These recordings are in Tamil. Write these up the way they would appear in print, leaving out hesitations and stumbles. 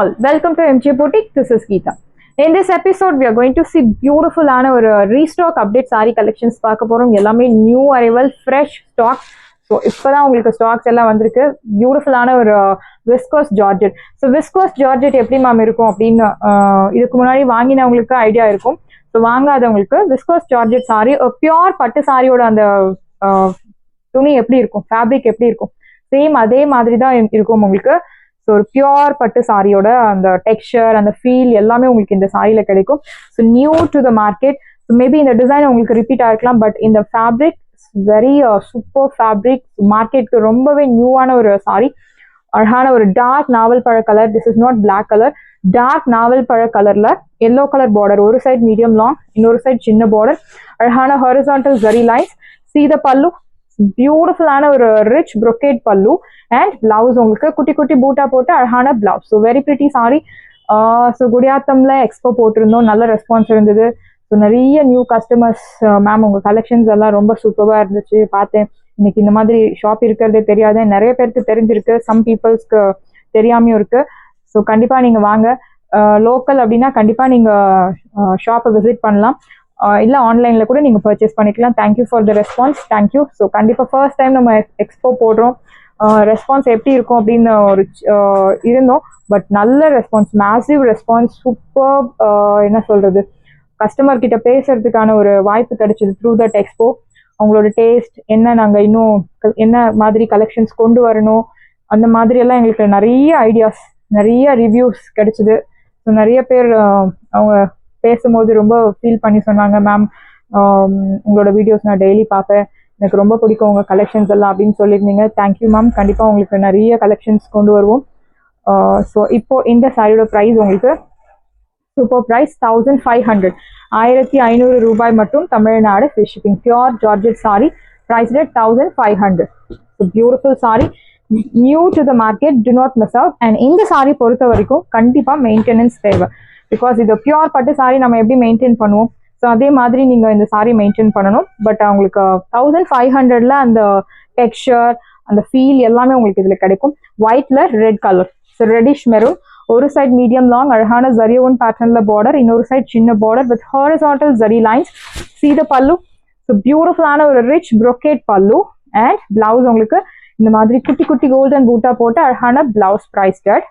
all, welcome to MJ Boutique. This is Geeta. In this episode, we are going to see beautiful restock update saree collections. Yellame new arrival, fresh stock. So, இப்பதான் உங்களுக்கு ஸ்டாக்ஸ் எல்லாம் வந்திருக்கு. பியூட்டிஃபுல்லான ஒரு viscose georgette. So viscose georgette எப்படி மேம் இருக்கும் அப்படின்னு இதுக்கு முன்னாடி வாங்கினவங்களுக்கு ஐடியா இருக்கும். ஸோ வாங்காதவங்களுக்கு விஸ்கோஸ் ஜார்ஜெட் சாரி, பியோர் பட்டு சாரியோட அந்த துணி எப்படி இருக்கும், ஃபேப்ரிக் எப்படி இருக்கும், சேம் அதே மாதிரி தான் இருக்கும் உங்களுக்கு. ஸோ ஒரு பியோர் பட்டு சாரியோட அந்த டெக்ஸ்சர், அந்த ஃபீல் எல்லாமே உங்களுக்கு இந்த சாரியில் கிடைக்கும். So new to the market. So maybe இந்த டிசைன் உங்களுக்கு ரிப்பீட் ஆகிருக்கலாம், பட் இந்த ஃபேப்ரிக் வெரி சூப்பர் ஃபேப்ரிக், மார்க்கெட்டுக்கு ரொம்பவே நியூவான ஒரு சாரி. அழகான ஒரு டார்க் நாவல் பழ colour. This is not black colour, dark நாவல் பழ கலர்ல எல்லோ கலர் பார்டர், ஒரு சைட் மீடியம் லாங், இன்னொரு சைட் சின்ன பார்டர், அழகான horizontal zari lines. See the pallu, பியூட்டிஃபுல்லான ஒரு rich brocade pallu and blouse உங்களுக்கு குட்டி குட்டி பூட்டா போட்டு அழகான blouse. So very pretty sari. So குடியாத்தம்ல எக்ஸ்போ போட்டிருந்தோம், நல்ல ரெஸ்பான்ஸ் இருந்தது. ஸோ நிறைய நியூ கஸ்டமர்ஸ், மேம் உங்கள் கலெக்ஷன்ஸ் எல்லாம் ரொம்ப சூப்பராக இருந்துச்சு, பார்த்தேன். இன்னைக்கு இந்த மாதிரி ஷாப் இருக்கிறதே தெரியாது, நிறைய பேருக்கு தெரிஞ்சிருக்கு, சம் பீப்புள்ஸ்க்கு தெரியாமையும் இருக்கு. ஸோ கண்டிப்பாக நீங்கள் வாங்க. லோக்கல் அப்படின்னா கண்டிப்பாக நீங்கள் ஷாப்பை விசிட் பண்ணலாம், இல்லை ஆன்லைனில் கூட நீங்கள் பர்ச்சேஸ் பண்ணிக்கலாம். Thank you for the response, thank you. So கண்டிப்பாக ஃபர்ஸ்ட் டைம் நம்ம எக்ஸ்போ போடுறோம், ரெஸ்பான்ஸ் எப்படி இருக்கும் அப்படின்னு ஒரு இருந்தோம். பட் நல்ல ரெஸ்பான்ஸ், மேசிவ் ரெஸ்பான்ஸ், சூப்பர். என்ன சொல்கிறது, கஸ்டமர் கிட்ட பேசுறதுக்கான ஒரு வாய்ப்பு கிடைச்சிது த்ரூ தட் எக்ஸ்போ. அவங்களோட டேஸ்ட் என்ன, நாங்கள் இன்னும் என்ன மாதிரி கலெக்ஷன்ஸ் கொண்டு வரணும், அந்த மாதிரியெல்லாம் எங்களுக்கு நிறைய ஐடியாஸ், நிறைய ரிவ்யூஸ் கிடைச்சிது. ஸோ நிறைய பேர் அவங்க பேசும்போது ரொம்ப ஃபீல் பண்ணி சொன்னாங்க, மேம் உங்களோட வீடியோஸ் நான் டெய்லி பார்ப்பேன், எனக்கு ரொம்ப பிடிக்கும் உங்கள் கலெக்ஷன்ஸ் எல்லாம் அப்படின்னு சொல்லியிருந்தீங்க. Thank you ma'am. கண்டிப்பாக உங்களுக்கு நிறைய கலெக்ஷன்ஸ் கொண்டு வருவோம். ஸோ இப்போ இந்த சாரியோட ப்ரைஸ் உங்களுக்கு சூப்பர் ப்ரைஸ் 1500, 1500 ரூபாய் மட்டும், Tamil Nadu free shipping. Pure georgette sari, price rate 1500. So beautiful sari, new to the market, do not miss out. And இந்த சாரி பொறுத்த வரைக்கும் கண்டிப்பாக மெயின்டெனன்ஸ் தேவை. பிகாஸ் இது பியோர் பட்டு சாரி நம்ம எப்படி மெயின்டைன் பண்ணுவோம், ஸோ அதே மாதிரி நீங்கள் இந்த சாரி மெயின்டைன் பண்ணணும். பட் உங்களுக்கு 1500ல அந்த டெக்ஸ்சர், அந்த ஃபீல் எல்லாமே உங்களுக்கு இதில் கிடைக்கும். ஒயிட்ல red colour, so reddish maroon, ஒரு சைட் மீடியம் லாங் அழகான ஜரியோன் பேட்டர்ன்ல பார்டர், இன்னொரு சைட் சின்ன border with horizontal zari lines. See the pallu, so பியூட்டிஃபுல்லான ஒரு rich brocade pallu and blouse உங்களுக்கு இந்த மாதிரி குட்டி குட்டி கோல்டன் பூட்டா போட்டு அழகான பிளவுஸ். ப்ரைஸ் டட்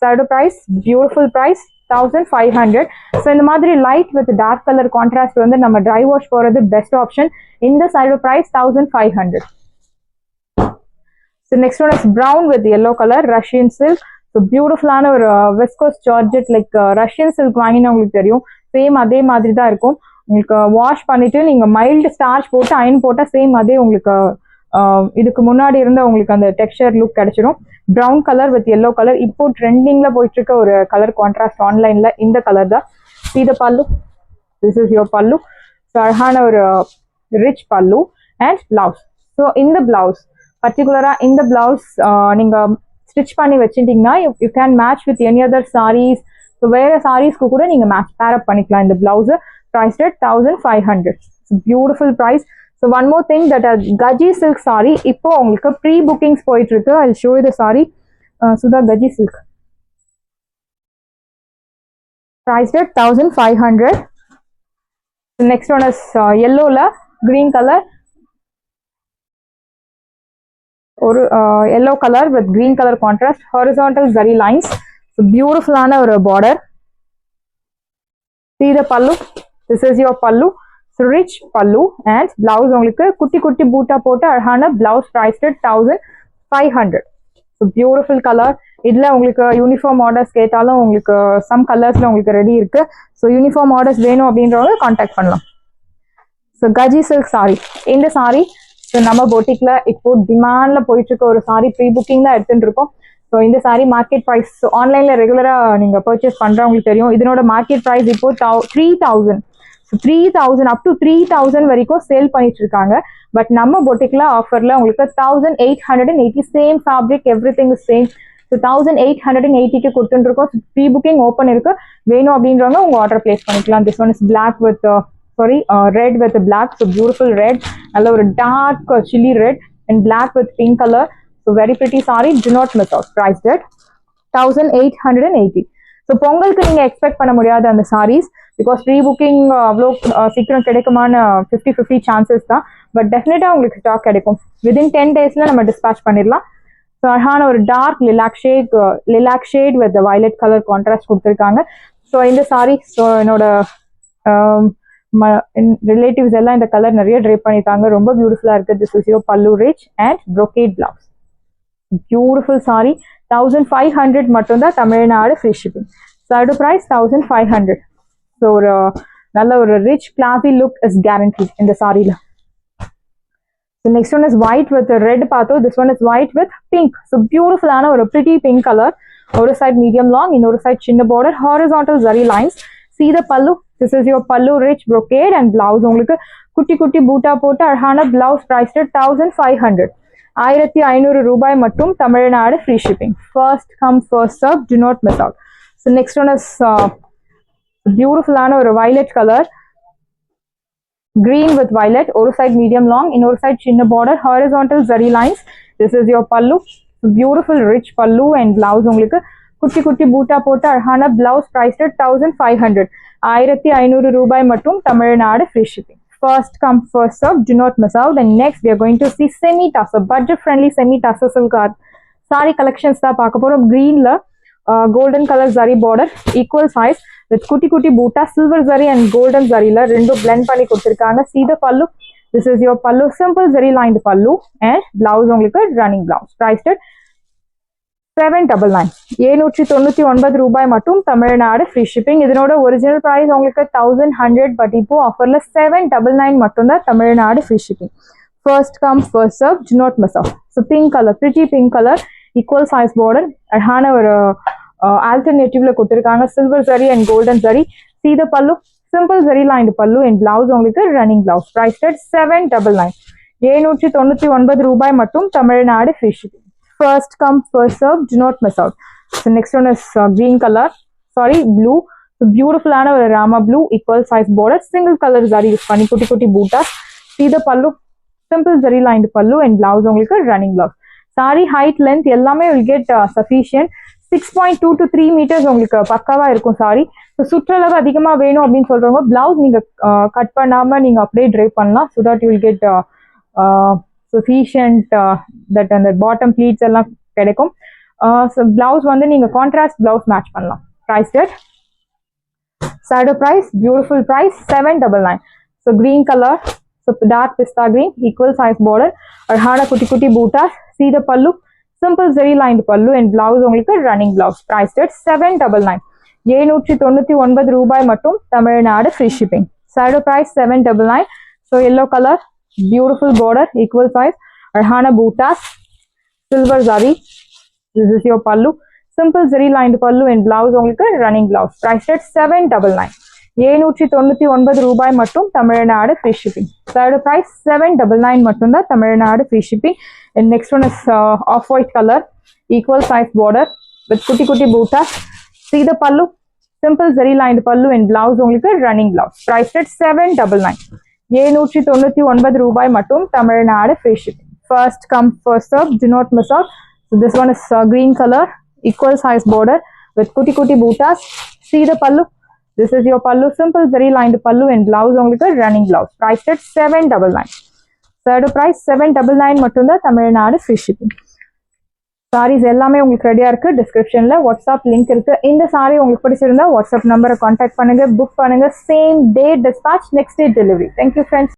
சாரியோட ப்ரைஸ் பியூட்டிஃபுல் ப்ரைஸ் 1500. ஸோ இந்த மாதிரி light with dark colour contrast வந்து நம்ம ட்ரை வாஷ் போகிறது பெஸ்ட் ஆப்ஷன். இந்த சாரியோட price 1500. So next one is brown with yellow colour, Russian silk. So பியூட்டிஃபுல்லான ஒரு viscose georgette, like Russian silk வாங்கினா உங்களுக்கு தெரியும், சேம் அதே மாதிரி தான் இருக்கும். உங்களுக்கு வாஷ் பண்ணிட்டு நீங்கள் மைல்டு ஸ்டார்ச் போட்டு அயன் போட்டால் சேம் அதே உங்களுக்கு இதுக்கு முன்னாடி இருந்த உங்களுக்கு அந்த டெக்ஸ்சர் லுக் கிடைச்சிடும். Brown colour with yellow colour, இப்போ ட்ரெண்டிங்ல போயிட்டு இருக்க ஒரு கலர் கான்ட்ராஸ்ட் ஆன்லைன்ல இந்த கலர் தான். See the pallu, this is your pallu. So அழகான ஒரு rich pallu and blouse. So இந்த பிளவுஸ் பர்டிகுலரா இந்த பிளவுஸ் நீங்க ஸ்டிச் பண்ணி வச்சுட்டீங்கன்னா you can match with any other saris. So வேற சாரீஸ்க்கு கூட நீங்க மேட்ச் பேரப் பண்ணிக்கலாம் இந்த blouse. Price rate 1500. Beautiful price. So one more thing, that Gaji silk saree இப்போ உங்களுக்கு ப்ரீ புக்கிங்ஸ் போயிட்டு இருக்கு. I'll show you the saree. Sudha Gaji silk. Price rate 1500. The next one is yellow la green color. ஒரு yellow color with green color contrast, horizontal zari lines. So beautiful ஆன ஒரு border. See the pallu. This is your pallu. Rich pallu and blouse உங்களுக்கு குட்டி குட்டி பூட்டா போட்டு அழகான blouse. Price rate 1500. So beautiful colour. இதில் உங்களுக்கு யூனிஃபார்ம் ஆர்டர்ஸ் கேட்டாலும் உங்களுக்கு சம் கலர்ஸில் உங்களுக்கு ரெடி இருக்கு. ஸோ யூனிஃபார்ம் ஆர்டர்ஸ் வேணும் அப்படின்றவங்க கான்டாக்ட் பண்ணலாம். ஸோ கஜி சில்க் சாரி, இந்த சாரி ஸோ நம்ம பொட்டிக்ல இப்போ டிமாண்ட்ல போயிட்டு இருக்க ஒரு சாரி, ப்ரீ புக்கிங் தான் எடுத்துட்டு இருக்கோம். ஸோ இந்த சாரி மார்க்கெட் ப்ரைஸ், ஸோ ஆன்லைன்ல ரெகுலராக நீங்கள் பர்ச்சேஸ் பண்ணுறவங்களுக்கு தெரியும், இதனோட மார்க்கெட் ப்ரைஸ் இப்போ 3000. 3000 up to 3000 வரைக்கும் சேல் பண்ணிட்டு இருக்காங்க. பட் நம்ம பொட்டிக்ல ஆஃபர்ல உங்களுக்கு 1880, same fabric, everything is same. So 1880க்கு கொடுத்துட்டு இருக்கோம். ப்ரீ புக்கிங் ஓப்பன் இருக்கு, வேணும் அப்படின்றவங்க உங்க ஆர்டர் பிளேஸ் பண்ணிக்கலாம். This one is black with red with black. So beautiful red, நல்ல ஒரு dark chilli red and black with pink colour. So very pretty sari, do not miss out. Price rate 1880. So பொங்கலுக்கு நீங்க எக்ஸ்பெக்ட் பண்ண முடியாத அந்த சாரீஸ், பிகாஸ் ப்ரீ புக்கிங் அவ்வளோ சீக்கிரம் கிடைக்குமான 50-50 சான்சஸ் தான். பட் டெஃபினட்டா உங்களுக்கு ஸ்டாக் கிடைக்கும். வித்தின் 10 daysல நம்ம டிஸ்பேச் பண்ணிடலாம். ஸோ அழகான ஒரு dark lilac shade with violet colour contrast கொடுத்துருக்காங்க. ஸோ இந்த சாரி, ஸோ என்னோட ரிலேட்டிவ்ஸ் எல்லாம் இந்த கலர் நிறைய ட்ரை பண்ணியிருக்காங்க. ரொம்ப பியூட்டிஃபுல்லா இருக்கு. This is your pallu rich and brocade blouse. Beautiful sari. 1500 மட்டும்தான் Tamil Nadu free shipping. Side price 1500. So ஒரு நல்ல ஒரு rich classy look is guarantee இந்த சாரியில. So next one is white with red பார்த்தோம். This one is white with pink. So beautiful ஆன ஒரு pretty pink color. ஒரு side medium long, இன்னொரு side சின்ன border, horizontal zari lines. See the pallu. This is your pallu rich brocade and blouse. உங்களுக்கு குட்டி குட்டி பூட்டா போட்டு அழகான blouse priced at 1500. 1500 ரூபாய் மட்டும் Tamil Nadu free shipping. First come first serve, do not miss out. So next one is beautiful ஆன ஒரு violet color. Green with violet, ஒரு side medium long, இன்னொரு side சின்ன border, horizontal zari lines. This is your pallu. Beautiful rich pallu and blouse. உங்களுக்கு குட்டி குட்டி பூட்டா போட்டு அழகான blouse priced at 1500. 1500 ரூபாய் மட்டும் Tamil Nadu free shipping. First come first serve, do not miss out. And next we are going to see semi tussar, budget friendly semi tussar silk saree collections தான் பார்க்க போறோம். greenல golden color zari border, equal size with குட்டி குட்டி பூட்டா, silver zari and golden zariல ரெண்டும் blend பண்ணி கொடுத்திருக்காங்க. See the pallu. This is your pallu, simple zari lined pallu and blouse உங்களுக்கு running blouse priced at 799. 799 ரூபாய் மட்டும் தமிழ்நாடு ஃப்ரீ ஷிப்பிங். இதனோட ஒரிஜினல் பிரைஸ் உங்களுக்கு 1100, பட் இப்போ ஆஃபர்ல 799 மட்டும் தான் Tamil Nadu free shipping. First come first serve, do not miss out. So pink colour, pretty pink colour, equal size border, அழகான ஒரு ஆல்டர்னேட்டிவ்ல கொடுத்துருக்காங்க. Silver zari and golden zari. See the pallu, simple zari lined pallu and blouse உங்களுக்கு ரன்னிங் பிளவுஸ் priced at 799. 799 ரூபாய் மட்டும் Tamil Nadu free shipping. First come first serve, do not miss out. So next one is green color, blue. So beautiful ஆன ஒரு rama blue, equal size border, single color zari use பண்ணி குட்டி குட்டி buttas. See the pallu, simple zari lined pallu and blouse உங்களுக்கு running blouse. Saree height length எல்லாமே will get sufficient. 6.2 to 3 meters உங்களுக்கு பக்காவா இருக்கும் சாரி. ஸோ சுற்றளவு அதிகமா வேணும் அப்படின்னு சொல்றவங்க பிளவுஸ் நீங்க கட் பண்ணாம நீங்க அப்படியே ட்ரை பண்ணலாம். So that you will get sufficient that அந்த பாட்டம் ப்ளீட்ஸ் எல்லாம் கிடைக்கும். ஸோ பிளவுஸ் வந்து நீங்க கான்ட்ராஸ்ட் பிளவுஸ் மேட்ச் பண்ணலாம். ப்ரைஸ் டெட் சாடோ price, beautiful price 799. So green colour, so dark pista green, equal size border, அழகான குட்டி குட்டி buttas. See the pallu, simple zari lined pallu and blouse உங்களுக்கு ரன்னிங் பிளவுஸ் priced at 799. 799 ரூபாய் மட்டும் தமிழ்நாடு ஃப்ரீ ஷிப்பிங். சைடோ price 799. So yellow colour, beautiful border, equal size, அழகான buttas, silver zari. This is your pallu, simple zari lined pallu and blouse உங்களுக்கு ரன்னிங் பிளவுஸ் priced at 799. 799 ரூபாய் மட்டும் தமிழ்நாடு ஃப்ரீ ஷிப்பிங். சைடோ பிரைஸ் 799 மட்டும் தான் Tamil Nadu free shipping. And next one is off-white color, equal size border with kutti kutti bootas. See the pallu, simple zari lined pallu and blouse உங்களுக்கு running blouse priced at 799. 799 ரூபாய் மட்டும் Tamil Nadu free shipping. First come first serve, do not miss out. So this one is green color, equal size border with kutti kutti bootas. See the pallu. This is your pallu, simple zari lined pallu and blouse உங்களுக்கு running blouse priced at 799. Third prize 799 மட்டும் தான் தமிழ்நாடு ஃப்ரீ ஷிப்பிங். சாரீஸ் எல்லாமே உங்களுக்கு ரெடியா இருக்கு. டிஸ்கிரிப்ஷன்ல வாட்ஸ்அப் லிங்க் இருக்கு. இந்த சாரி உங்களுக்கு பிடிச்சிருந்தா வாட்ஸ்அப் நம்பரை கான்டாக்ட் பண்ணுங்க, புக் பண்ணுங்க. Same day dispatch, next day delivery. Thank you friends.